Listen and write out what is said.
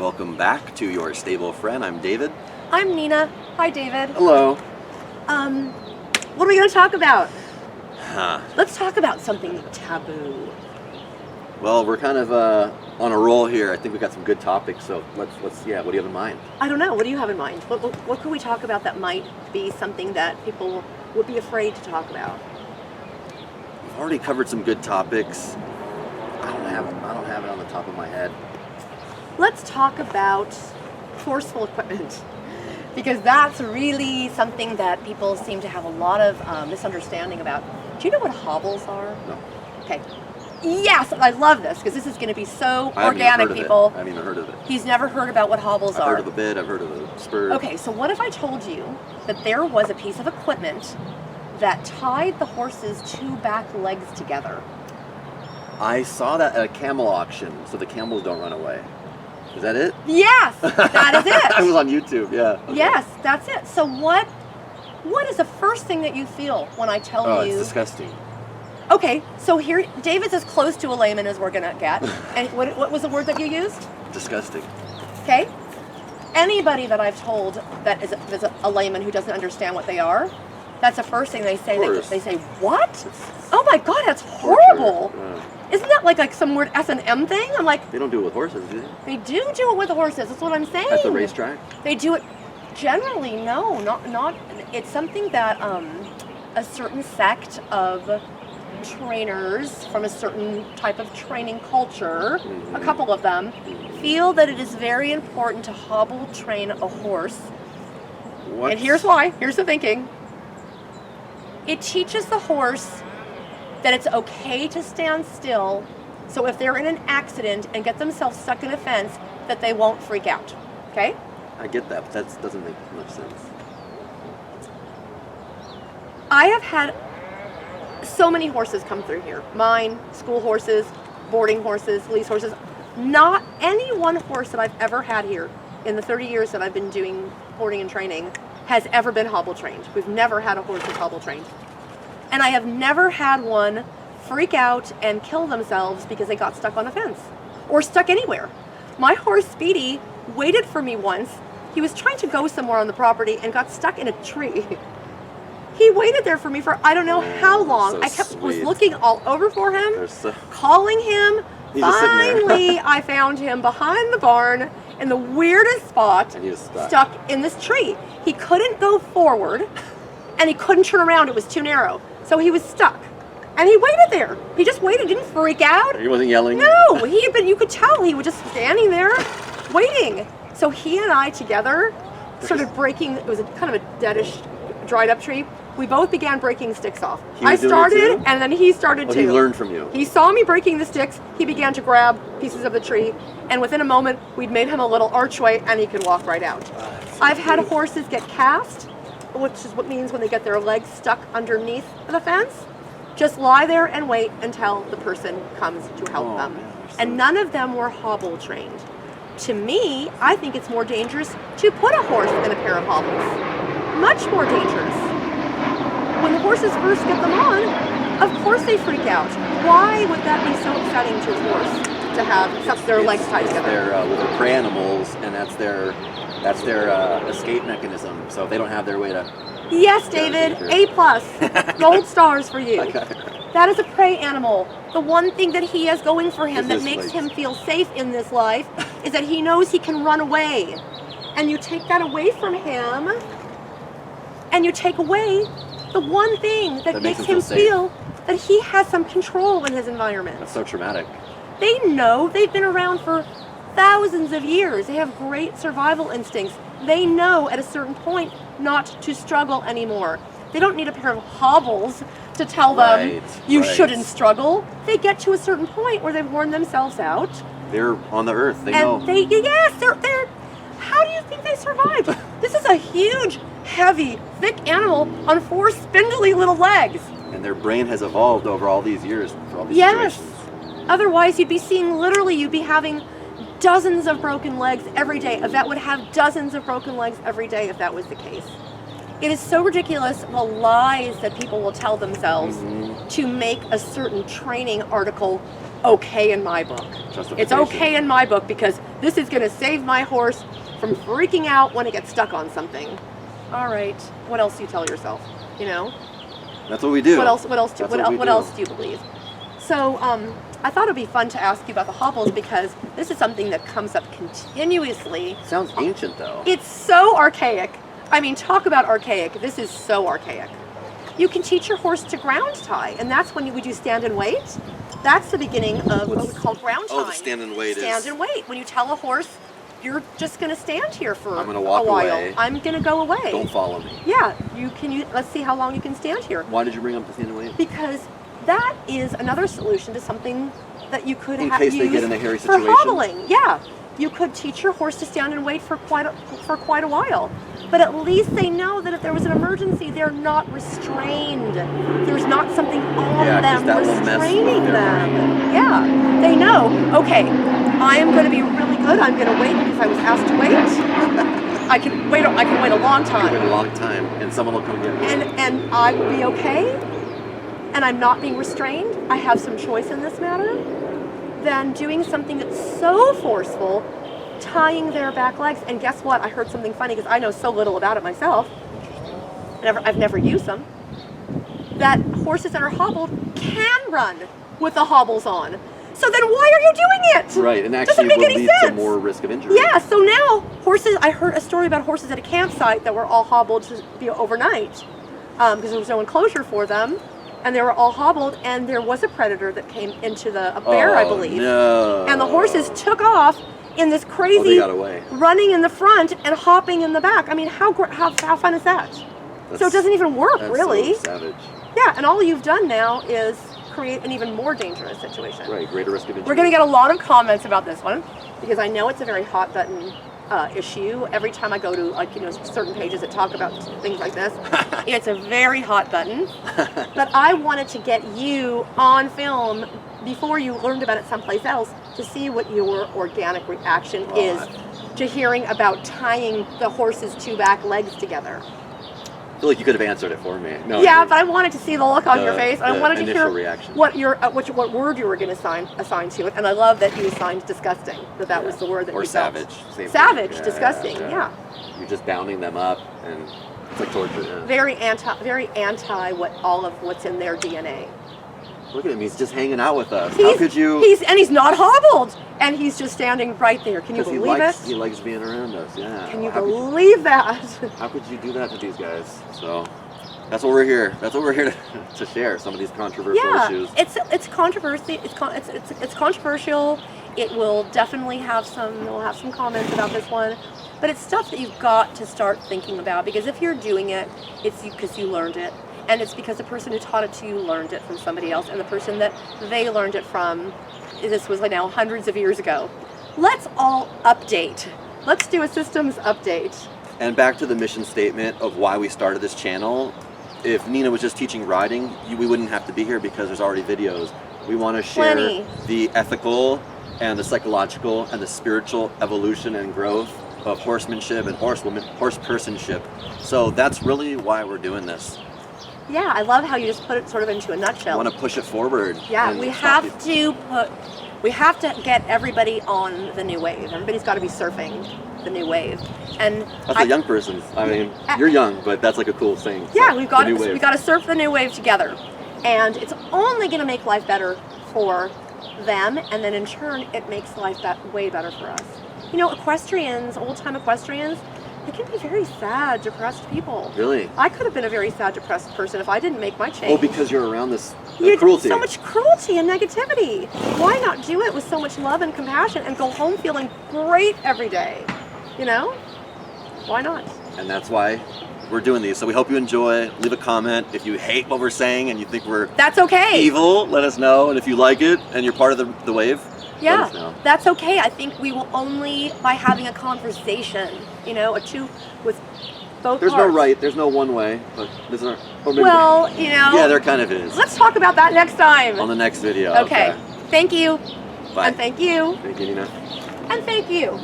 Welcome back to Your Stable Friend. I'm David. I'm Nina. Hi, David. Hello. What are we going to talk about? Let's talk about something taboo. Well, we're kind of on a roll here. I think we got some good topics, so let's what do you have in mind? I don't know. What do you have in mind? What could we talk about that might be something that people would be afraid to talk about? We've already covered some good topics. I don't have it on the top of my head. Let's talk about forceful equipment, because that's really something that people seem to have a lot of misunderstanding about. Do you know what hobbles are? No. Okay. Yes, I love this because this is going to be so I organic, people. I haven't even heard of it. He's never heard about what hobbles are. I've heard of the bit, I've heard of the spur. Okay, so what if I told you that there was a piece of equipment that tied the horse's two back legs together? I saw that at a camel auction, so the camels don't run away. Is that it? Yes, that is it. I was on YouTube, yeah. Okay. Yes, that's it. So what is the first thing that you feel when I tell you? Oh, it's disgusting. Okay, so here, David's as close to a layman as we're gonna get. And what was the word that you used? Disgusting. Okay. Anybody that I've told that is a layman who doesn't understand what they are, that's the first thing they say. They say, what? Oh my God, that's horrible. Yeah. Isn't that like some weird S&M thing? I'm like, They don't do it with horses, do they? they do it with the horses. That's what I'm saying. At the racetrack? They do it generally. No, not. It's something that a certain sect of trainers from a certain type of training culture, a couple of them, feel that it is very important to hobble train a horse. What? And here's why. Here's the thinking. It teaches the horse that it's okay to stand still, so if they're in an accident and get themselves stuck in a fence, that they won't freak out. Okay? I get that, but that doesn't make much sense. I have had so many horses come through here. Mine, school horses, boarding horses, lease horses. Not any one horse that I've ever had here in the 30 years that I've been doing boarding and training has ever been hobble trained. We've never had a horse that's hobble trained. And I have never had one freak out and kill themselves because they got stuck on a fence or stuck anywhere. My horse Speedy waited for me once. He was trying to go somewhere on the property and got stuck in a tree. He waited there for me for I don't know how long. So was looking all over for him, So... calling him. He's just sitting there. Finally, I found him behind the barn in the weirdest spot, And he was stuck in this tree. He couldn't go forward, and he couldn't turn around. It was too narrow. So he was stuck. And he waited there. He just waited, didn't freak out. He wasn't yelling? No, you could tell he was just standing there waiting. So he and I together started breaking, it was kind of a deadish, dried up tree. We both began breaking sticks off. I started, and then he started too. He learned from you. He saw me breaking the sticks. He began to grab pieces of the tree, and within a moment, we'd made him a little archway, and he could walk right out. I've had horses get cast, which is what means when they get their legs stuck underneath the fence. Just lie there and wait until the person comes to help them. Man, And none of them were hobble trained. To me, I think it's more dangerous to put a horse in a pair of hobbles. Much more dangerous. When the horses first get them on, of course they freak out. Why would that be so upsetting to a horse to have their legs tied together? They're prey animals, and that's their escape mechanism. So if they don't have their way to... Yes, David, A+, gold stars for you. That is a prey animal. The one thing that he has going for him that makes him feel safe in this life is that he knows he can run away. And you take that away from him, and you take away the one thing that makes him feel that he has some control in his environment. That's so traumatic. They know, they've been around for thousands of years. They have great survival instincts. They know at a certain point not to struggle anymore. They don't need a pair of hobbles to tell them you shouldn't struggle. They get to a certain point where they've worn themselves out. They're on the earth. They know. Yes, they're. How do you think they survived? This is a huge, heavy, thick animal on four spindly little legs. And their brain has evolved over all these years for all these situations. Otherwise, you'd be having dozens of broken legs every day. A vet would have dozens of broken legs every day if that was the case. It is so ridiculous, the lies that people will tell themselves to make a certain training article okay in my book. Justification. It's okay in my book because this is going to save my horse from freaking out when it gets stuck on something. All right, what else do you tell yourself? You know? That's what we do. What else do you believe? So I thought it'd be fun to ask you about the hobbles because this is something that comes up continuously. Sounds ancient though. It's so archaic. I mean, talk about archaic. This is so archaic. You can teach your horse to ground tie, and that's when we do stand and wait. That's the beginning of what we call ground tying. Oh, the stand and wait Stand and wait. When you tell a horse, you're just going to stand here for I'm gonna walk a while. away. I'm going to go away. Don't follow me. Yeah, let's see how long you can stand here. Why did you bring up the stand and wait? Because that is another solution to something that you could in case they get in a hairy for situation. hobbling. Yeah, you could teach your horse to stand and wait for quite a while. But at least they know that if there was an emergency, they're not restrained. There's not something on them restraining them. Yeah, they know, okay, I am going to be really good. I'm going to wait because I was asked to wait. I can wait a long time. You can wait a long time and someone will come get me. And I will be okay. And I'm not being restrained. I have some choice in this matter. Than doing something that's so forceful, tying their back legs. And guess what? I heard something funny because I know so little about it myself. I've never used them. That horses that are hobbled can run with the hobbles on. So then why are you doing it? Right, and Doesn't actually make will any lead sense. to more risk of injury. Yeah, so now horses, I heard a story about horses at a campsite that were all hobbled to be overnight because there was no enclosure for them. And they were all hobbled, and there was a predator that came into a bear, I believe. No. And the horses took off in this crazy they got away. running in the front and hopping in the back. I mean, how fun is that? So it doesn't even work, really. So savage. Yeah, and all you've done now is create an even more dangerous situation. Right, greater risk of injury. We're going to get a lot of comments about this one because I know it's a very hot button issue. Every time I go to certain pages that talk about things like this, it's a very hot button. But I wanted to get you on film before you learned about it someplace else to see what your organic reaction is to hearing about tying the horse's two back legs together. I feel like you could have answered it for me. No, Yeah, but I wanted to see the look on your face, and I wanted to hear reaction. what word you were going to assign to it. And I love that you assigned disgusting. That was the word that or you savage. felt. Savage, disgusting. Yeah. You're just downing them up, and it's like torture. Yeah. Very anti what's in their DNA. Look at him, he's just hanging out with us. How How could you? He's not hobbled, and he's just standing right there. Can you believe it? He likes being around us. Yeah. Can you believe that? How could you do that to these guys? So that's what we're here. That's what we're here to share. Some of these controversial issues. It's controversy. It's controversial. It will definitely have some. We'll have some comments about this one, but it's stuff that you've got to start thinking about because if you're doing it, it's because you learned it. And it's because the person who taught it to you learned it from somebody else, and the person that they learned it from, this was now hundreds of years ago. Let's all update. Let's do a systems update. And back to the mission statement of why we started this channel. If Nina was just teaching riding, we wouldn't have to be here because there's already videos. We want to share the ethical and the psychological and the spiritual evolution and growth of horsemanship and horsepersonship. So that's really why we're doing this. Yeah, I love how you just put it sort of into a nutshell. I want to push it forward. Yeah, we have to get everybody on the new wave. Everybody's got to be surfing the new wave. And that's a young person. I mean, you're young, but that's like a cool thing. Yeah, so, we got to surf the new wave together. And it's only going to make life better for them, and then in turn it makes life way better for us. You know, equestrians, old-time equestrians, they can be very sad, depressed people. Really? I could have been a very sad, depressed person if I didn't make my change. Oh, because you're around this cruelty. So much cruelty and negativity. Why not do it with so much love and compassion and go home feeling great every day? You know? Why not? And that's why we're doing these. So we hope you enjoy. Leave a comment. If you hate what we're saying and you think we're that's okay. Evil, let us know. And if you like it and you're part of the wave, let us know. That's okay. I think we will only by having a conversation, you know, with both There's parts. no right, there's no one way, but there's no, well, you know. Yeah, there kind of is. Let's talk about that next time. On the next video. Okay. Thank you. Bye. And thank you. Thank you, Nina. And thank you.